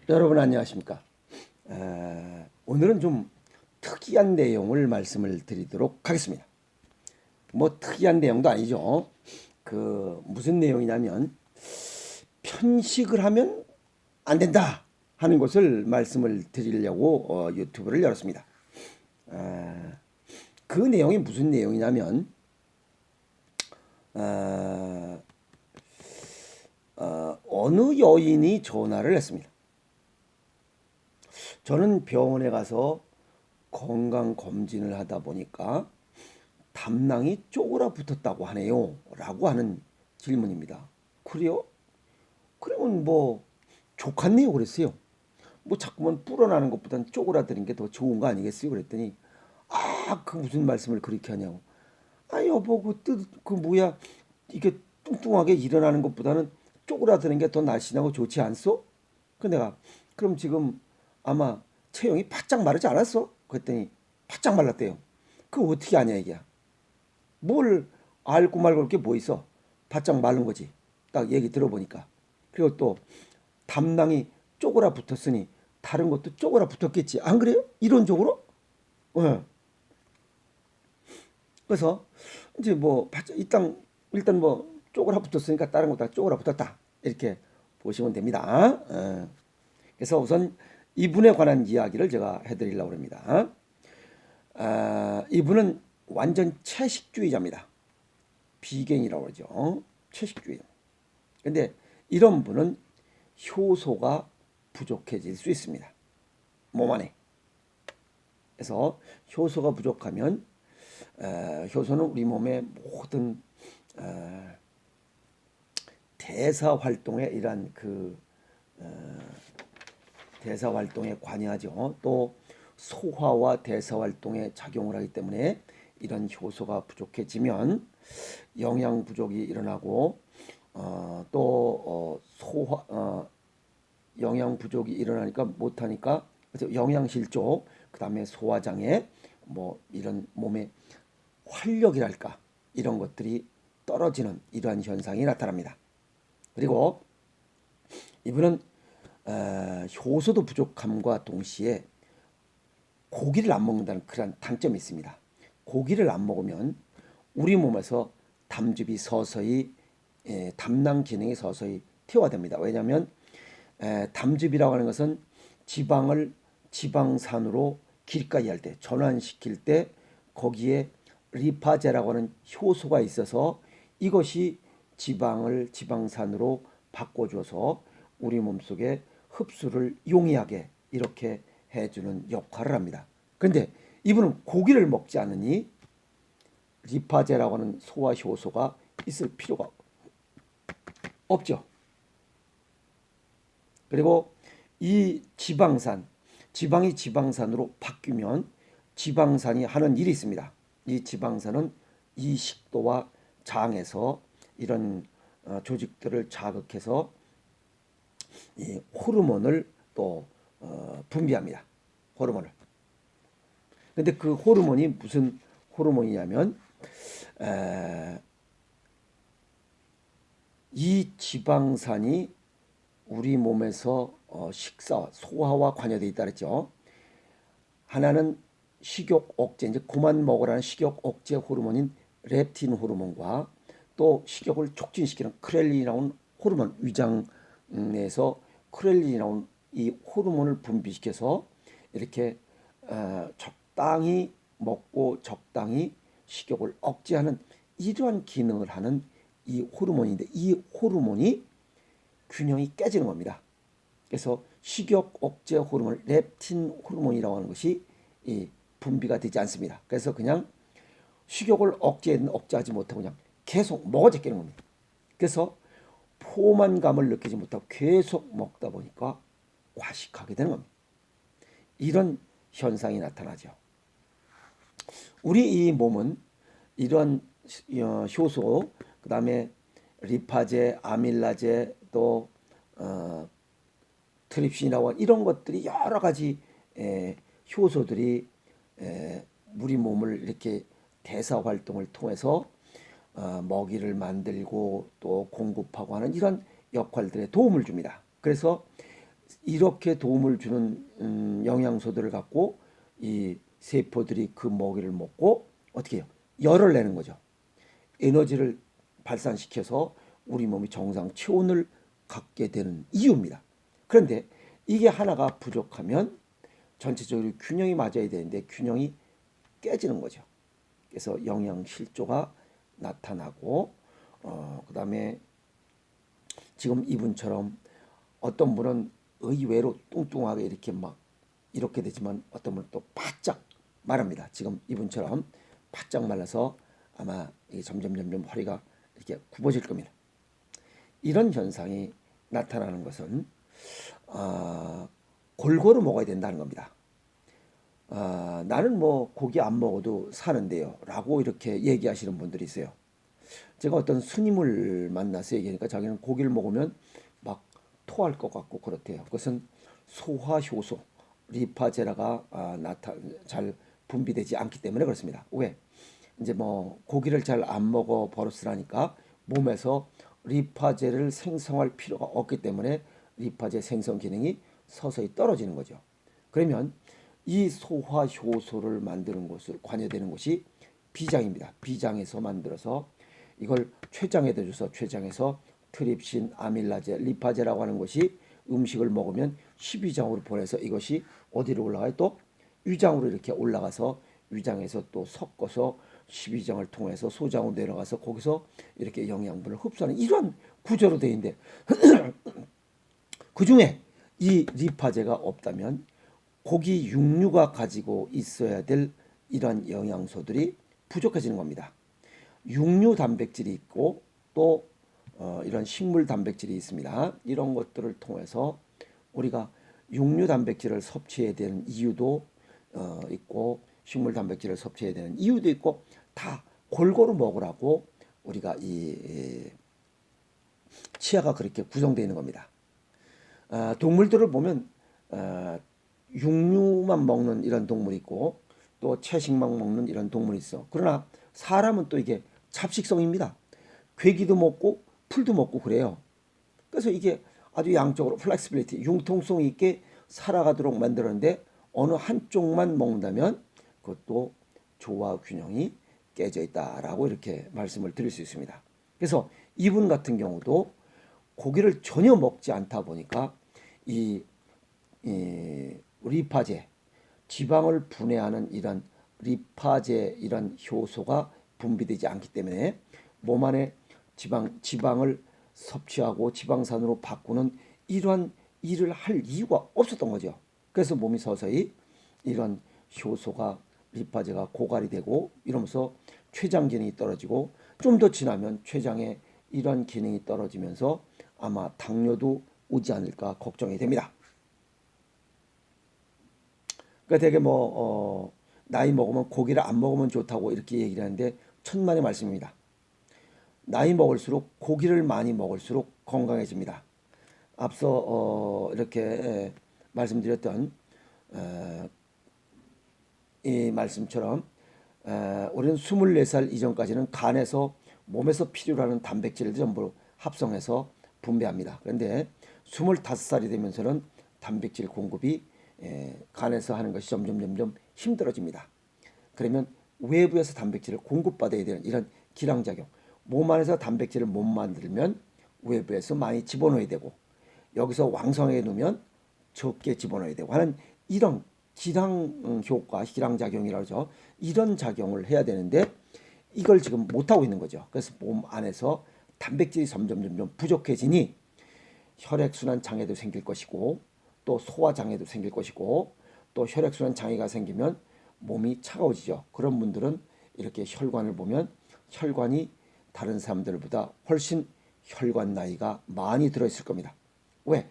여러분 안녕하십니까? 오늘은 좀 특이한 내용을 말씀을 드리도록 하겠습니다. 뭐 특이한 내용도 아니죠. 무슨 내용이냐면 편식을 하면 안 된다 하는 것을 말씀을 드리려고 유튜브를 열었습니다. 그 내용이 무슨 내용이냐면 어느 여인이 전화를 했습니다. 저는 병원에 가서 건강 검진을 하다 보니까 담낭이 쪼그라붙었다고 하네요. 라고 하는 질문입니다. 그래요? 그러면 뭐 좋겠네요. 그랬어요. 뭐 자꾸만 불어나는 것보단 쪼그라드는 게 더 좋은 거 아니겠어요? 그랬더니 그 무슨 말씀을 그렇게 하냐고. 여보 그 뭐야 이게 뚱뚱하게 일어나는 것보다는 쪼그라드는 게 더 날씬하고 좋지 않소? 그 내가 그럼 지금 아마 체형이 바짝 마르지 않았어? 그랬더니 바짝 말랐대요. 그거 어떻게 아냐 이게야. 뭘 알고 말고 게 뭐 있어? 바짝 마른 거지. 딱 얘기 들어보니까. 그리고 또 담낭이 쪼그라 붙었으니 다른 것도 쪼그라 붙었겠지. 안 그래요? 이론적으로? 예. 그래서 이제 뭐 일단 뭐 쪼그라 붙었으니까 다른 거 다 쪼그라 붙었다. 이렇게 보시면 됩니다. 그래서 우선 이분에 관한 이야기를 제가 해드리려고 합니다. 이분은 완전 채식주의자입니다. 비겐이라고 그러죠. 채식주의. 근데 이런 분은 효소가 부족해질 수 있습니다. 몸 안에. 그래서 효소가 부족하면 효소는 우리 몸의 모든 대사 활동에 이러한 대사 활동에 관여하죠. 또 소화와 대사 활동에 작용을 하기 때문에 이런 효소가 부족해지면 영양 부족이 일어나고 영양 부족이 일어나니까 못하니까 그래서 영양실조, 그다음에 소화장애, 뭐 이런 몸의 활력이랄까 이런 것들이 떨어지는 이러한 현상이 나타납니다. 그리고 이분은 효소도 부족함과 동시에 고기를 안 먹는다는 그런 단점이 있습니다. 고기를 안 먹으면 우리 몸에서 담즙이 서서히 담낭 기능이 서서히 퇴화됩니다. 왜냐하면 담즙이라고 하는 것은 지방을 지방산으로 길가이 할 때 전환시킬 때 거기에 리파제라고 하는 효소가 있어서 이것이 지방을 지방산으로 바꿔줘서 우리 몸속에 흡수를 용이하게 이렇게 해주는 역할을 합니다. 그런데 이분은 고기를 먹지 않으니 리파제라고 하는 소화 효소가 있을 필요가 없죠. 그리고 이 지방이 지방산으로 바뀌면 지방산이 하는 일이 있습니다. 이 지방산은 이 식도와 장에서 이런 조직들을 자극해서 이 호르몬을 또 분비합니다. 호르몬을. 근데 그 호르몬이 무슨 호르몬이냐면 이 지방산이 우리 몸에서 소화와 관여되어 있다 그랬죠. 하나는 식욕 억제, 이제 그만 먹으라는 식욕 억제 호르몬인 렙틴 호르몬과 또 식욕을 촉진시키는 크렐린이 나온 호르몬, 위장 내에서 크렐린이 나온 이 호르몬을 분비시켜서 이렇게 적당히 먹고 적당히 식욕을 억제하는 이러한 기능을 하는 이 호르몬인데 이 호르몬이 균형이 깨지는 겁니다. 그래서 식욕 억제 호르몬, 렙틴 호르몬이라고 하는 것이 이 분비가 되지 않습니다. 그래서 그냥 식욕을 억제하지 못하고 그냥 계속 먹어 제끼는 겁니다. 그래서 포만감을 느끼지 못하고 계속 먹다 보니까 과식하게 되는 겁니다. 이런 현상이 나타나죠. 우리 이 몸은 이런 효소, 그 다음에 리파제, 아밀라제, 또 트립신이라고 이런 것들이 여러 가지 효소들이 우리 몸을 이렇게 대사 활동을 통해서 먹이를 만들고 또 공급하고 하는 이런 역할들에 도움을 줍니다. 그래서 이렇게 도움을 주는 영양소들을 갖고 이 세포들이 그 먹이를 먹고 어떻게 해요? 열을 내는 거죠. 에너지를 발산시켜서 우리 몸이 정상 체온을 갖게 되는 이유입니다. 그런데 이게 하나가 부족하면 전체적으로 균형이 맞아야 되는데 균형이 깨지는 거죠. 그래서 영양실조가 나타나고 그다음에 지금 이분처럼 어떤 분은 의외로 뚱뚱하게 이렇게 막 이렇게 되지만 어떤 분은 또 바짝 마릅니다. 지금 이분처럼 바짝 말라서 아마 이게 점점 허리가 이렇게 굽어질 겁니다. 이런 현상이 나타나는 것은 골고루 먹어야 된다는 겁니다. 나는 뭐 고기 안 먹어도 사는데요 라고 이렇게 얘기하시는 분들이 있어요. 제가 어떤 스님을 만나서 얘기하니까 자기는 고기를 먹으면 막 토할 것 같고 그렇대요. 그것은 소화효소 리파제라가 잘 분비되지 않기 때문에 그렇습니다. 왜? 이제 뭐 고기를 잘 안 먹어 버릇을하니까 몸에서 리파제를 생성할 필요가 없기 때문에 리파제 생성 기능이 서서히 떨어지는 거죠. 그러면 이 소화 효소를 만드는 곳을 관여되는 곳이 비장입니다. 비장에서 만들어서 이걸 췌장에다 줘서 췌장에서 트립신, 아밀라제, 리파제라고 하는 것이 음식을 먹으면 십위장으로 보내서 이것이 어디로 올라가요? 또 위장으로 이렇게 올라가서 위장에서 또 섞어서 십위장을 통해서 소장으로 내려가서 거기서 이렇게 영양분을 흡수하는 이런 구조로 되어 있는데 그 중에 이 리파제가 없다면 고기 육류가 가지고 있어야 될 이런 영양소들이 부족해지는 겁니다. 육류 단백질이 있고 또 이런 식물 단백질이 있습니다. 이런 것들을 통해서 우리가 육류 단백질을 섭취해야 되는 이유도 있고 식물 단백질을 섭취해야 되는 이유도 있고 다 골고루 먹으라고 우리가 이 치아가 그렇게 구성되어 있는 겁니다. 동물들을 보면 육류만 먹는 이런 동물이 있고 또 채식만 먹는 이런 동물이 있어. 그러나 사람은 또 이게 잡식성입니다. 괴기도 먹고 풀도 먹고 그래요. 그래서 이게 아주 양쪽으로 플렉시빌리티, 융통성 있게 살아가도록 만들었는데 어느 한쪽만 먹는다면 그것도 조화 균형이 깨져 있다라고 이렇게 말씀을 드릴 수 있습니다. 그래서 이분 같은 경우도 고기를 전혀 먹지 않다 보니까 이 리파제, 지방을 분해하는 이런 리파제 이런 효소가 분비되지 않기 때문에 몸 안에 지방을 섭취하고 지방산으로 바꾸는 이러한 일을 할 이유가 없었던 거죠. 그래서 몸이 서서히 이런 효소가 리파제가 고갈이 되고 이러면서 췌장 기능이 떨어지고 좀 더 지나면 췌장의 이런 기능이 떨어지면서 아마 당뇨도 오지 않을까 걱정이 됩니다. 그러니까 되게 나이 먹으면 고기를 안 먹으면 좋다고 이렇게 얘기를 하는데 천만의 말씀입니다. 나이 먹을수록 고기를 많이 먹을수록 건강해집니다. 앞서 이렇게 말씀드렸던 이 말씀처럼 우리는 24살 이전까지는 간에서 몸에서 필요로 하는 단백질을 전부 합성해서 분배합니다. 그런데 25살이 되면서는 단백질 공급이 간에서 하는 것이 점점 힘들어집니다. 그러면 외부에서 단백질을 공급받아야 되는 이런 기량작용, 몸 안에서 단백질을 못 만들면 외부에서 많이 집어넣어야 되고 여기서 왕성하게 놓으면 적게 집어넣어야 되고 하는 이런 기량 효과, 기량작용이라고 하죠. 이런 작용을 해야 되는데 이걸 지금 못하고 있는 거죠. 그래서 몸 안에서 단백질이 점점 부족해지니 혈액순환 장애도 생길 것이고 또 소화장애도 생길 것이고 또 혈액순환 장애가 생기면 몸이 차가워지죠. 그런 분들은 이렇게 혈관을 보면 혈관이 다른 사람들보다 훨씬 혈관 나이가 많이 들어있을 겁니다. 왜?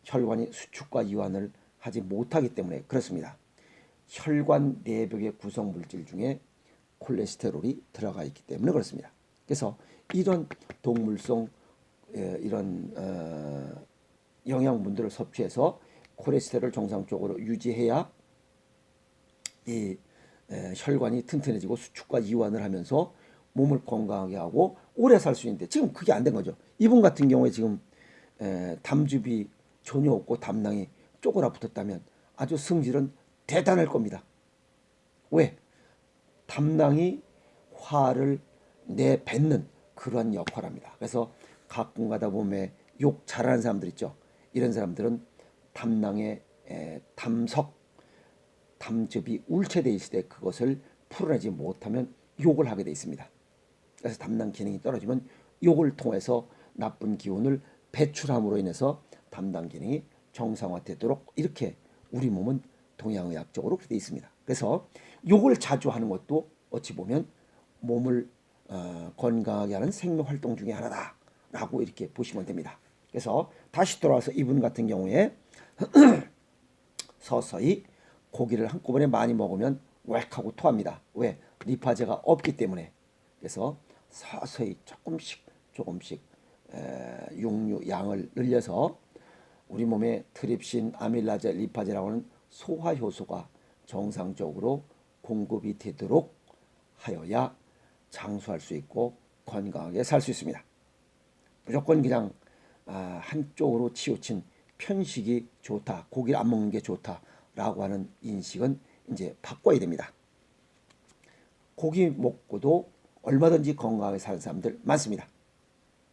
혈관이 수축과 이완을 하지 못하기 때문에 그렇습니다. 혈관 내벽의 구성 물질 중에 콜레스테롤이 들어가 있기 때문에 그렇습니다. 그래서 이런 동물성 이런 영양분들을 섭취해서 콜레스테롤 정상적으로 유지해야 이 혈관이 튼튼해지고 수축과 이완을 하면서 몸을 건강하게 하고 오래 살 수 있는데 지금 그게 안 된 거죠. 이분 같은 경우에 지금 담즙이 전혀 없고 담낭이 쪼그라붙었다면 아주 성질은 대단할 겁니다. 왜? 담낭이 화를 내뱉는 그러한 역할합니다. 그래서 가끔 가다 보면 욕 잘하는 사람들 있죠. 이런 사람들은 담낭의 담석, 담즙이 울체되어 있을 때 그것을 풀어내지 못하면 욕을 하게 되어 있습니다. 그래서 담낭 기능이 떨어지면 욕을 통해서 나쁜 기운을 배출함으로 인해서 담낭 기능이 정상화되도록 이렇게 우리 몸은 동양의학적으로 그렇게 되어 있습니다. 그래서 욕을 자주 하는 것도 어찌 보면 몸을 건강하게 하는 생명활동 중에 하나다라고 이렇게 보시면 됩니다. 그래서 다시 돌아와서 이분 같은 경우에 서서히 고기를 한꺼번에 많이 먹으면 웩 하고 토합니다. 왜? 리파제가 없기 때문에. 그래서 서서히 조금씩 육류 양을 늘려서 우리 몸에 트립신, 아밀라제, 리파제라고 하는 소화 효소가 정상적으로 공급이 되도록 하여야 장수할 수 있고 건강하게 살 수 있습니다. 무조건 그냥 한쪽으로 치우친 편식이 좋다, 고기를 안 먹는 게 좋다라고 하는 인식은 이제 바꿔야 됩니다. 고기 먹고도 얼마든지 건강하게 사는 사람들 많습니다.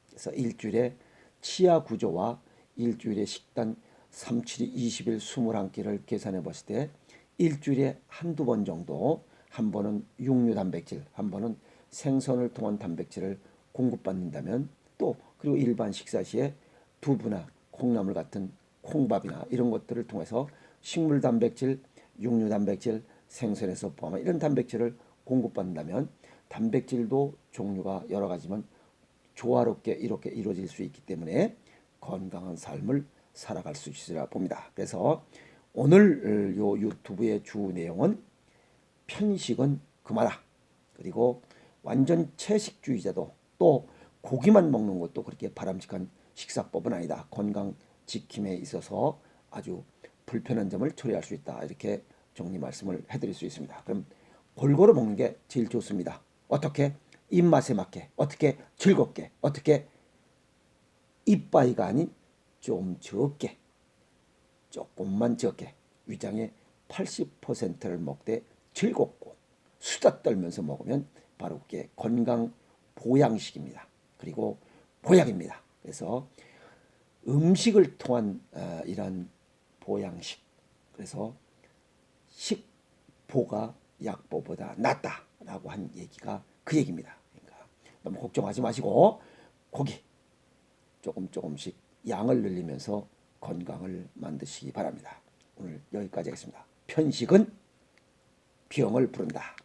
그래서 일주일에 치아 구조와 일주일에 식단 3, 7, 20일 21끼를 계산해 봤을 때 일주일에 한두 번 정도, 한 번은 육류 단백질, 한 번은 생선을 통한 단백질을 공급받는다면, 또 그리고 일반 식사 시에 두부나 콩나물 같은 콩밥이나 이런 것들을 통해서 식물 단백질, 육류 단백질, 생선에서 포함한 이런 단백질을 공급받는다면 단백질도 종류가 여러 가지만 조화롭게 이렇게 이루어질 수 있기 때문에 건강한 삶을 살아갈 수 있으리라 봅니다. 그래서 오늘 요 유튜브의 주 내용은 편식은 그마라. 그리고 완전 채식주의자도 또 고기만 먹는 것도 그렇게 바람직한 식사법은 아니다. 건강 지킴에 있어서 아주 불편한 점을 처리할 수 있다. 이렇게 정리 말씀을 해드릴 수 있습니다. 그럼 골고루 먹는 게 제일 좋습니다. 어떻게? 입맛에 맞게, 어떻게? 즐겁게, 어떻게? 이빠이가 아닌 좀 적게, 조금만 적게, 위장의 80%를 먹되 즐겁고 수다 떨면서 먹으면 바로 그게 건강 보양식입니다. 그리고 보약입니다. 그래서 음식을 통한 이런 보양식, 그래서 식보가 약보보다 낫다라고 한 얘기가 그 얘기입니다. 그러니까 너무 걱정하지 마시고 고기 조금씩 양을 늘리면서 건강을 만드시기 바랍니다. 오늘 여기까지 하겠습니다. 편식은 병을 부른다.